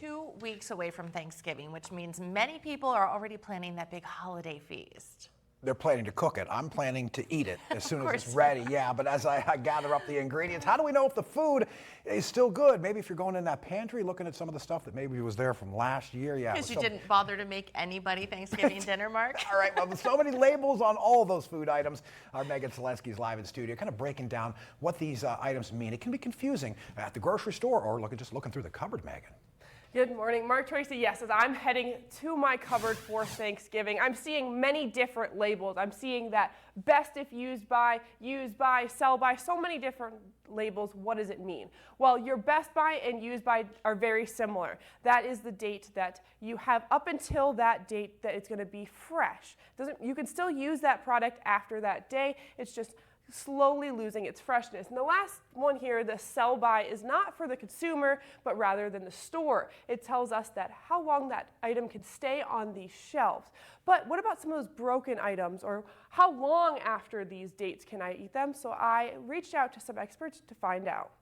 2 weeks away from Thanksgiving, which means many people are already planning that big holiday feast. They're planning to cook it. I'm planning to eat it as soon as it's ready. Yeah, but as I gather up the ingredients, how do we know if the food is still good? Maybe if you're going in that pantry looking at some of the stuff that maybe was there from last year. Yeah, because you didn't bother to make anybody Thanksgiving dinner, Mark. All right, well, with so many labels on all those food items, our Megan Selensky is live in studio, kind of breaking down what these items mean. It can be confusing at the grocery store or just looking through the cupboard, Megan. Good morning, Mark Tracy. Yes, as I'm heading to my cupboard for Thanksgiving, I'm seeing many different labels. I'm seeing that best if used by, sell by, so many different labels. What does it mean? Well, your best by and used by are very similar. That is the date that you have up until that date that it's going to be fresh. You can still use that product after that day. It's just slowly losing its freshness. And the last one here, the sell by, is not for the consumer, but rather than the store. It tells us that how long that item can stay on the shelves. But what about some of those broken items, or how long after these dates can I eat them? So I reached out to some experts to find out.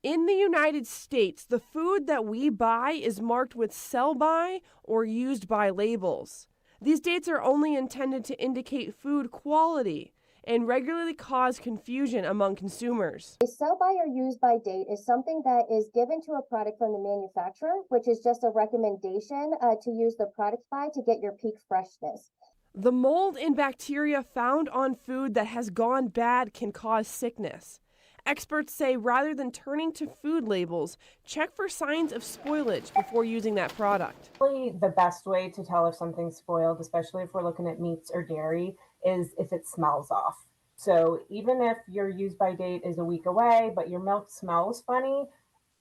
In the United States, the food that we buy is marked with sell by or used by labels. These dates are only intended to indicate food quality and regularly cause confusion among consumers. A sell-by or use-by date is something that is given to a product from the manufacturer, which is just a recommendation to use the product by to get your peak freshness. The mold and bacteria found on food that has gone bad can cause sickness. Experts say rather than turning to food labels, check for signs of spoilage before using that product. Really, the best way to tell if something's spoiled, especially if we're looking at meats or dairy, is if it smells off. So even if your use by date is a week away, but your milk smells funny,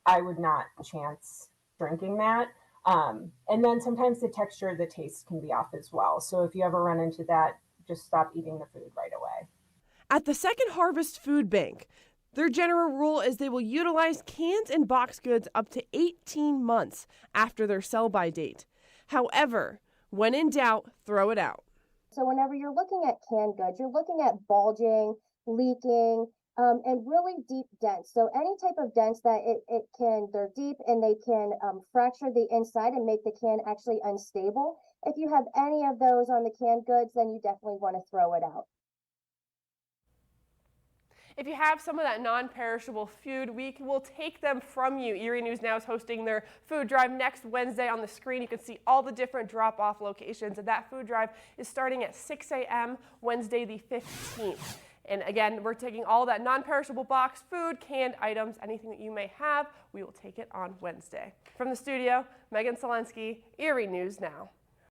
I would not chance drinking that. And then sometimes the texture of the taste can be off as well. So if you ever run into that, just stop eating the food right away. At the Second Harvest Food Bank, their general rule is they will utilize cans and box goods up to 18 months after their sell-by date. However, when in doubt, throw it out. So whenever you're looking at canned goods, you're looking at bulging, leaking, and really deep dents. So any type of dents that they're deep and they can fracture the inside and make the can actually unstable. If you have any of those on the canned goods, then you definitely want to throw it out. If you have some of that non-perishable food, we will take them from you. Erie News Now is hosting their food drive next Wednesday. On the screen, you can see all the different drop-off locations. And that food drive is starting at 6 a.m. Wednesday the 15th. And again, we're taking all that non-perishable box food, canned items, anything that you may have. We will take it on Wednesday. From the studio, Megan Selensky, Erie News Now.